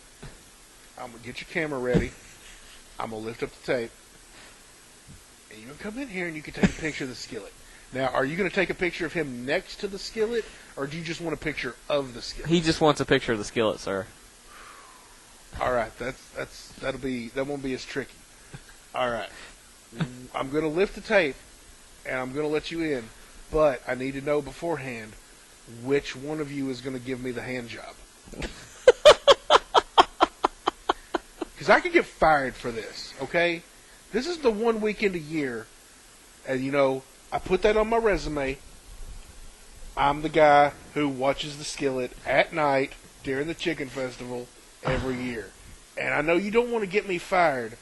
I'm gonna get your camera ready. I'm gonna lift up the tape, and you can come in here and you can take a picture of the skillet. Now, are you gonna take a picture of him next to the skillet, or do you just want a picture of the skillet? He just wants a picture of the skillet, sir. All right, that won't be as tricky. All right, I'm gonna lift the tape, and I'm gonna let you in, but I need to know beforehand which one of you is gonna give me the hand job. Because I could get fired for this, okay? This is the 1 weekend a year, and I put that on my resume. I'm the guy who watches the skillet at night during the chicken festival every year. And I know you don't want to get me fired,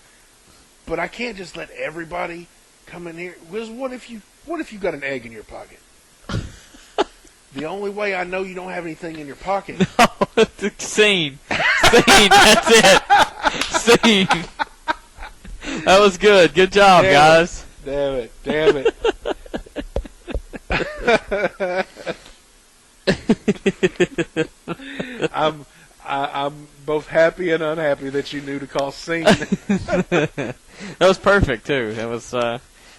but I can't just let everybody come in here. Because what if you got an egg in your pocket? The only way I know you don't have anything in your pocket. No, scene. That's it. Scene. That was good. Good job, guys. Damn it. I'm both happy and unhappy that you knew to call scene. That was perfect too. It was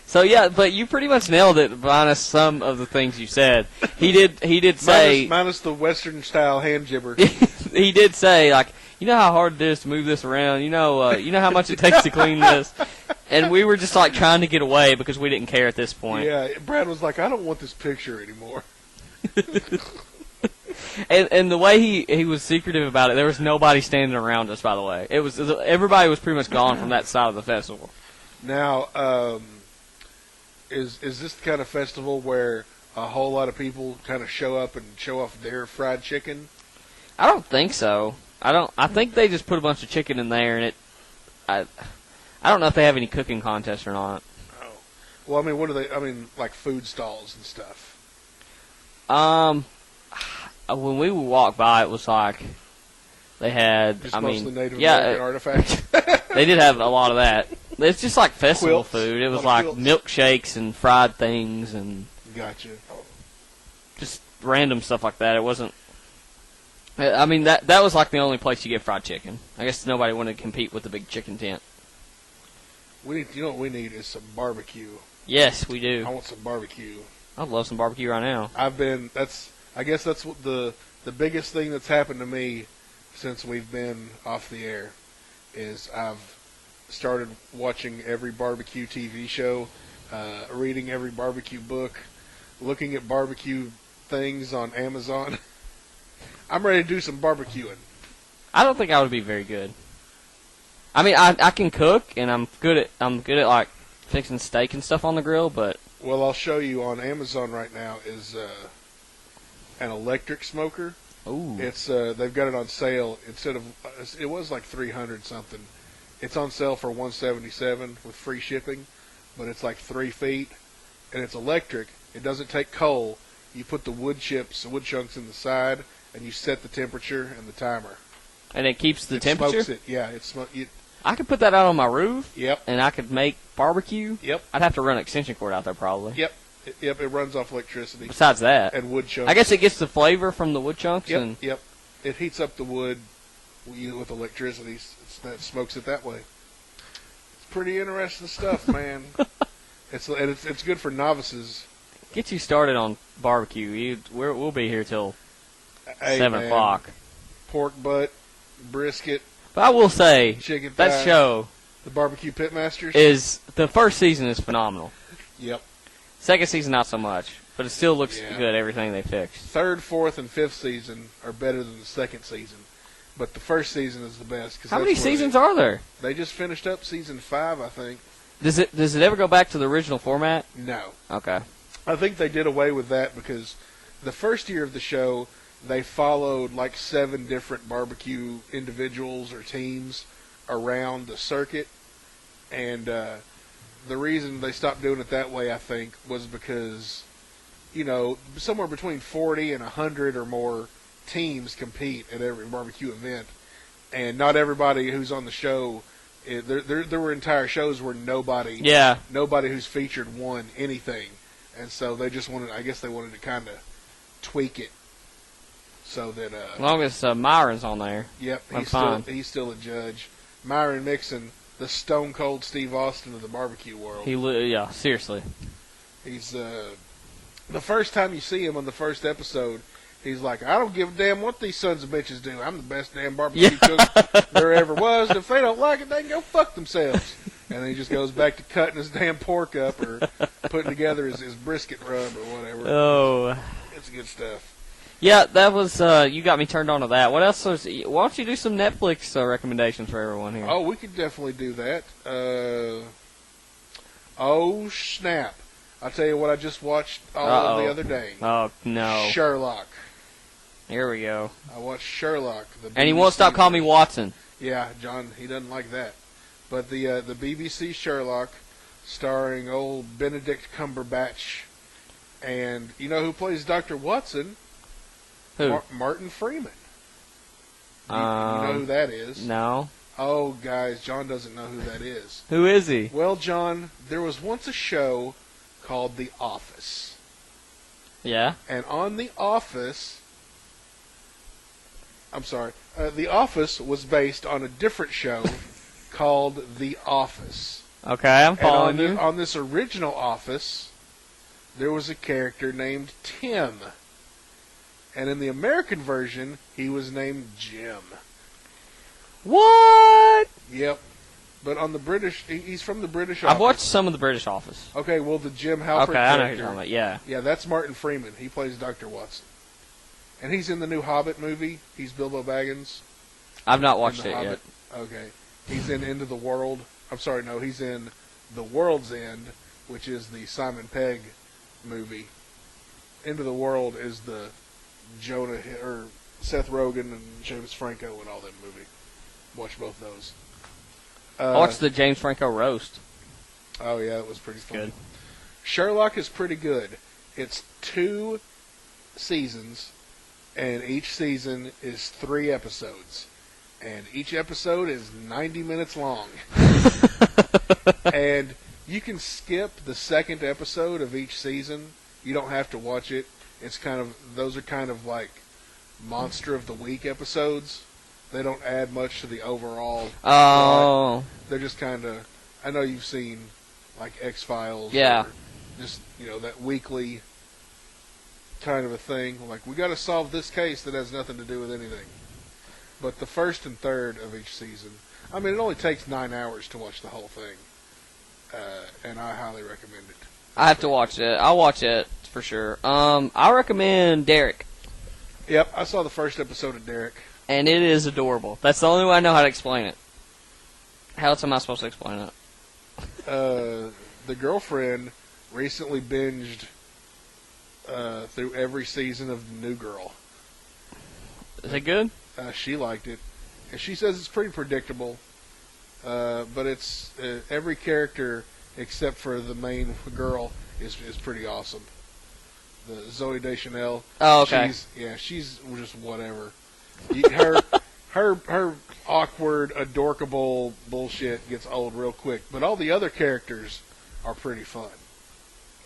so yeah, but you pretty much nailed it minus some of the things you said. He did say minus the Western style hand jibber. He did say like, you know how hard it is to move this around. You know how much it takes to clean this. And we were just like trying to get away because we didn't care at this point. Yeah, Brad was like, I don't want this picture anymore. And the way he was secretive about it, there was nobody standing around us. By the way, everybody was pretty much gone from that side of the festival. Now, is this the kind of festival where a whole lot of people kind of show up and show off their fried chicken? I don't think so. I think they just put a bunch of chicken in there, and I don't know if they have any cooking contests or not. Oh, well, I mean, what are they? I mean, like food stalls and stuff. When we would walk by, it was like they had. Just mostly Native yeah, American artifacts. They did have a lot of that. It's just like festival food. It was like quilts. Milkshakes and fried things and Gotcha. just random stuff like that. It wasn't. I mean, that was like the only place you get fried chicken. I guess nobody wanted to compete with the big chicken tent. You know what we need is some barbecue. Yes, we do. I want some barbecue. I'd love some barbecue right now. I guess that's what the biggest thing that's happened to me since we've been off the air is I've started watching every barbecue TV show, reading every barbecue book, looking at barbecue things on Amazon. I'm ready to do some barbecuing. I don't think I would be very good. I mean, I can cook, and I'm good at like fixing steak and stuff on the grill, but Well, I'll show you on Amazon right now is an electric smoker. ooh, It's they've got it on sale instead of it was like 300 something. It's on sale for 177 with free shipping, but it's like 3 feet, and it's electric. It doesn't take coal. You put the wood chunks in the side, and you set the temperature and the timer. and it keeps the It temperature. smokes it. Yeah, I could put that out on my roof. Yep. And I could make barbecue. Yep. I'd have to run an extension cord out there probably. Yep. It runs off electricity Besides that, and wood chunks. I guess it gets the flavor from the wood chunks. Yep. And Yep. It heats up the wood with electricity. It smokes it that way. It's pretty interesting stuff, man. It's good for novices. get you started on barbecue. We'll be here till Hey, 7 man, o'clock. Pork butt, brisket, But I will say chicken thigh. that show The Barbecue Pitmasters. is the first season is phenomenal. Yep. Second season not so much, but it still looks Yeah. good. Everything they fixed. Third, fourth, and fifth season are better than the second season, but the first season is the best. How many seasons are there? They just finished up season 5, I think. Does it ever go back to the original format? No, Okay. I think they did away with that because the first year of the show they followed like 7 different barbecue individuals or teams around the circuit, and the reason they stopped doing it that way, I think, was because, somewhere between 40 and 100 or more teams compete at every barbecue event, and not everybody who's on the show, there were entire shows where nobody who's featured won anything, and so they just wanted to kind of tweak it so that As long as Myron's on there. yep, I'm fine. he's still a judge. Myron Mixon, the Stone Cold Steve Austin of the barbecue world. Yeah, seriously. He's the first time you see him on the first episode, he's like, I don't give a damn what these sons of bitches do. I'm the best damn barbecue cook there ever was. And if they don't like it, they can go fuck themselves. And then he just goes back to cutting his damn pork up or putting together his brisket rub or whatever. Oh. It's good stuff. Yeah, that was, you got me turned on to that. What else was, why don't you do some Netflix recommendations for everyone here? Oh, we could definitely do that. Oh, snap. I'll tell you what I just watched all the other day. Oh, no. Sherlock. Here we go. I watched Sherlock. And he won't stop calling me Watson. Yeah, John, he doesn't like that. But the BBC Sherlock, starring old Benedict Cumberbatch, and you know who plays Dr. Watson? Who? Martin Freeman. You know who that is? No. Oh, guys, John doesn't know who that is. Who is he? Well, John, there was once a show called The Office. Yeah? And on The Office... I'm sorry. The Office was based on a different show called The Office. Okay, I'm following you. On this original Office, there was a character named Tim. And in the American version, he was named Jim. What? Yep. But on the British, he's from the British Office. I've watched some of the British Office. Okay, well, the Jim Halpert Okay, I know who character. you're talking about, yeah. Yeah, that's Martin Freeman. He plays Dr. Watson. And he's in the new Hobbit movie. He's Bilbo Baggins. I've not watched in it The yet. Hobbit. Okay. He's in Into the World. I'm sorry, no, he's in The World's End, which is the Simon Pegg movie. Into the World is the Seth Rogen and James Franco and all that movie. Watch both those. I watched the James Franco roast. Oh, yeah, it was pretty fun. Good. Sherlock is pretty good. It's 2 seasons, and each season is 3 episodes. And each episode is 90 minutes long. And you can skip the second episode of each season. You don't have to watch it. Those are kind of like Monster of the Week episodes. They don't add much to the overall plot. Oh. They're just kind of I know you've seen like X-Files. Yeah. Or just, that weekly kind of a thing. Like, we got to solve this case that has nothing to do with anything. But the first and third of each season, I mean, it only takes 9 hours to watch the whole thing. And I highly recommend it. I have to watch it. I'll watch it for sure. I recommend Derek. Yep, I saw the first episode of Derek. And it is adorable. That's the only way I know how to explain it. How else am I supposed to explain it? The girlfriend recently binged through every season of The New Girl. Is it good? She liked it. And she says it's pretty predictable. But it's every character except for the main girl is pretty awesome. The Zoe Deschanel. Oh, okay. She's just whatever. Her awkward, adorkable bullshit gets old real quick. But all the other characters are pretty fun,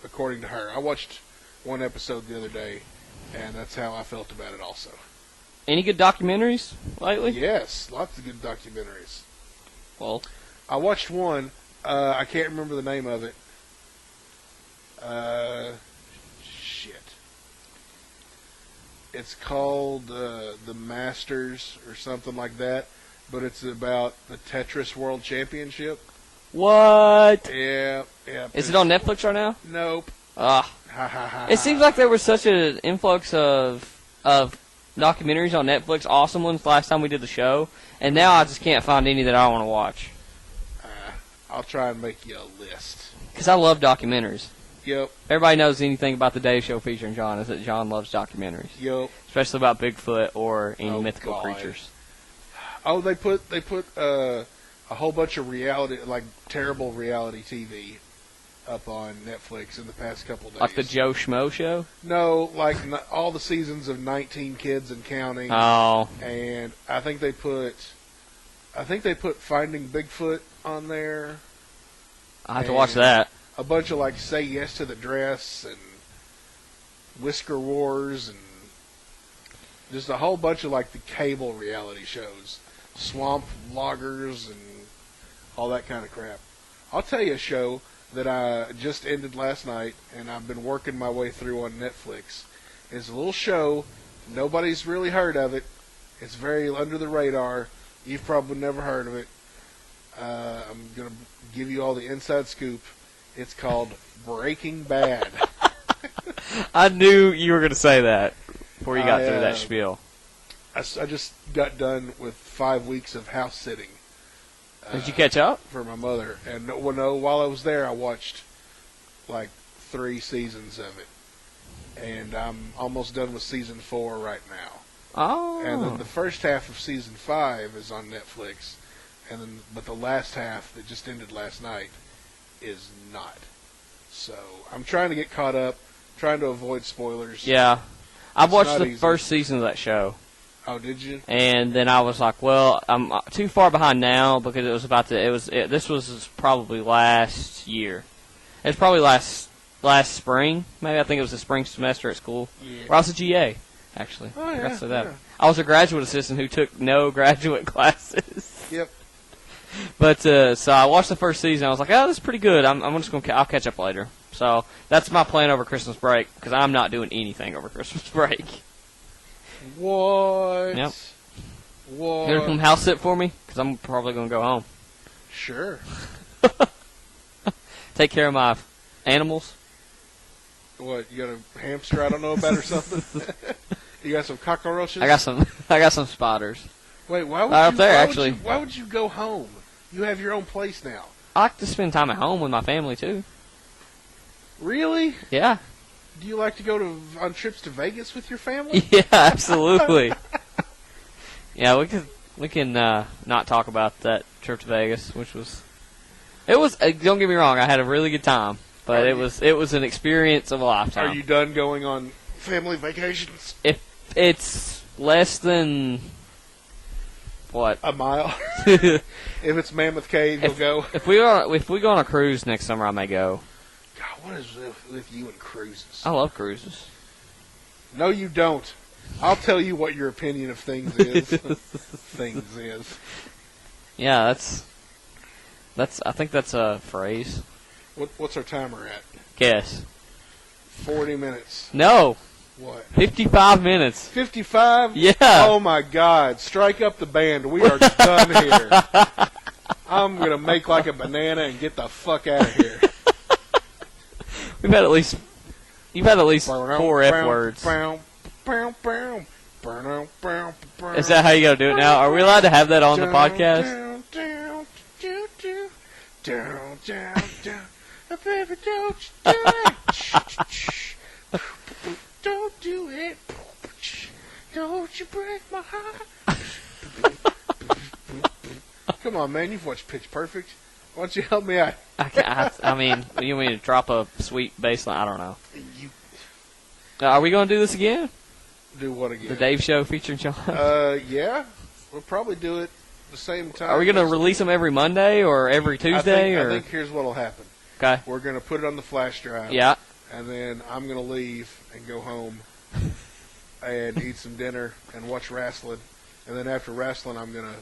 according to her. I watched one episode the other day, and that's how I felt about it also. Any good documentaries lately? Yes, lots of good documentaries. Well, I watched one. I can't remember the name of it. Shit. It's called The Masters or something like that, but it's about the Tetris World Championship. what? Yeah. Is it on Netflix right now? Nope. Ah. It seems like there was such an influx of documentaries on Netflix, awesome ones, last time we did the show, and now I just can't find any that I want to watch. I'll try and make you a list. Because I love documentaries. Yep. Everybody knows anything about the Dave Show featuring John is that John loves documentaries. Yep. Especially about Bigfoot or any mythical God. creatures. Oh, they put a whole bunch of reality, like terrible reality TV, up on Netflix in the past couple days. Like the Joe Schmo show? No, like all the seasons of 19 Kids and Counting. Oh. And I think they put Finding Bigfoot on there. I have to watch that. A bunch of like Say Yes to the Dress and Whisker Wars and just a whole bunch of like the cable reality shows, Swamp Loggers and all that kind of crap. I'll tell you a show that I just ended last night and I've been working my way through on Netflix. It's a little show. Nobody's really heard of it. It's very under the radar. You've probably never heard of it. I'm going to give you all the inside scoop. It's called Breaking Bad. I knew you were going to say that before you got through that spiel. I just got done with 5 weeks of house sitting. Did you catch up? For my mother. And while I was there, I watched like 3 seasons of it. And I'm almost done with season 4 right now. Oh. And then the first half of season 5 is on Netflix. But the last half that just ended last night is not. So I'm trying to get caught up, trying to avoid spoilers. Yeah. I watched the first season of that show. Oh, did you? And then I was like, well, I'm too far behind now because it was about to. This was probably last year. It's probably last spring. Maybe I think it was the spring semester at school. Yeah. Or I was a GA, actually. Oh, I yeah. say that. Yeah. I was a graduate assistant who took no graduate classes. Yep. But so I watched the first season. I was like, oh, this is pretty good. I'm just gonna. I'll catch up later. So that's my plan over Christmas break because I'm not doing anything over Christmas break. What? Yep. What? You gonna come house sit for me? Because I'm probably gonna go home. Sure. Take care of my animals. What? You got a hamster I don't know about or something? You got some cockroaches? I got some spiders. Wait, why would Right you? up there, why actually. Why would you go home? You have your own place now. I like to spend time at home with my family too. Really? Yeah. Do you like to go on trips to Vegas with your family? Yeah, absolutely. Yeah, we can not talk about that trip to Vegas, which was. It was. Don't get me wrong, I had a really good time, but it was an experience of a lifetime. Are you done going on family vacations? If it's less than what a mile. If it's Mammoth Cave, you'll go. If we go on a cruise next summer, I may go. God, what is with you and cruises? I love cruises. No, you don't. I'll tell you what your opinion of things is. Things is. Yeah, I think that's a phrase. What's our timer at? Guess. 40 minutes. No. What? 55 minutes. 55? Yeah. Oh, my God. Strike up the band. We are done here. I'm going to make like a banana and get the fuck out of here. You've had at least 4 F words. Is that how you got to do it now? Are we allowed to have that on the podcast? Baby, don't you do it. Don't do it. Don't you break my heart. Come on, man. You've watched Pitch Perfect. Why don't you help me out? I mean, you want me to drop a sweet bass line? I don't know. Are we going to do this again? Do what again? The Dave Show featuring John? Yeah. We'll probably do it the same time. Are we going to release them every Monday or every Tuesday? I think here's what will happen. Okay. We're going to put it on the flash drive. Yeah. And then I'm going to leave and go home and eat some dinner and watch wrestling. And then after wrestling, I'm going to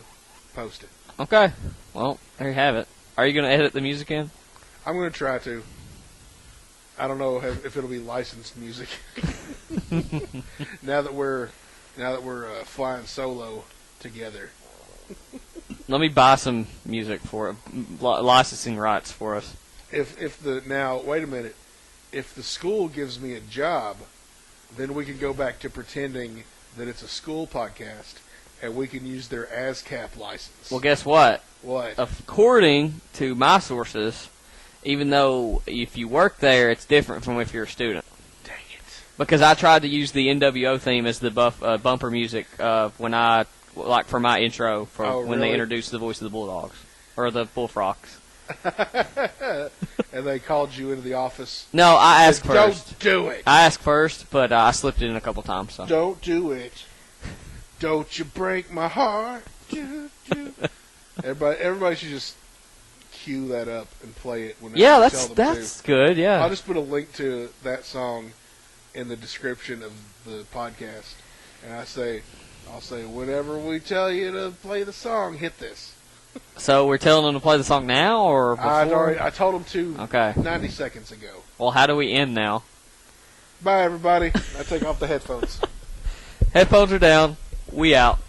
post it. Okay. Well, there you have it. Are you going to edit the music in? I'm going to try to. I don't know if it'll be licensed music. now that we're flying solo together. Let me buy some music for it. Licensing rights for us. Now wait a minute. If the school gives me a job, then we can go back to pretending that it's a school podcast, and we can use their ASCAP license. Well, guess what? What? According to my sources, even though if you work there, it's different from if you're a student. Dang it. Because I tried to use the NWO theme as the bumper music when I, like, for my intro for when they introduced the voice of the Bulldogs. Or the Bullfrogs. And they called you into the office. No, I asked first. Don't do it. I asked first, but I slipped it in a couple times. So. Don't do it. Don't you break my heart. Everybody should just cue that up and play it. Yeah, that's good. Yeah. I'll just put a link to that song in the description of the podcast, and I'll say, whenever we tell you to play the song, hit this. So we're telling them to play the song now, or before? I told them to. Okay. 90 seconds ago. Well, how do we end now? Bye, everybody. I take off the headphones. Headphones are down. We out.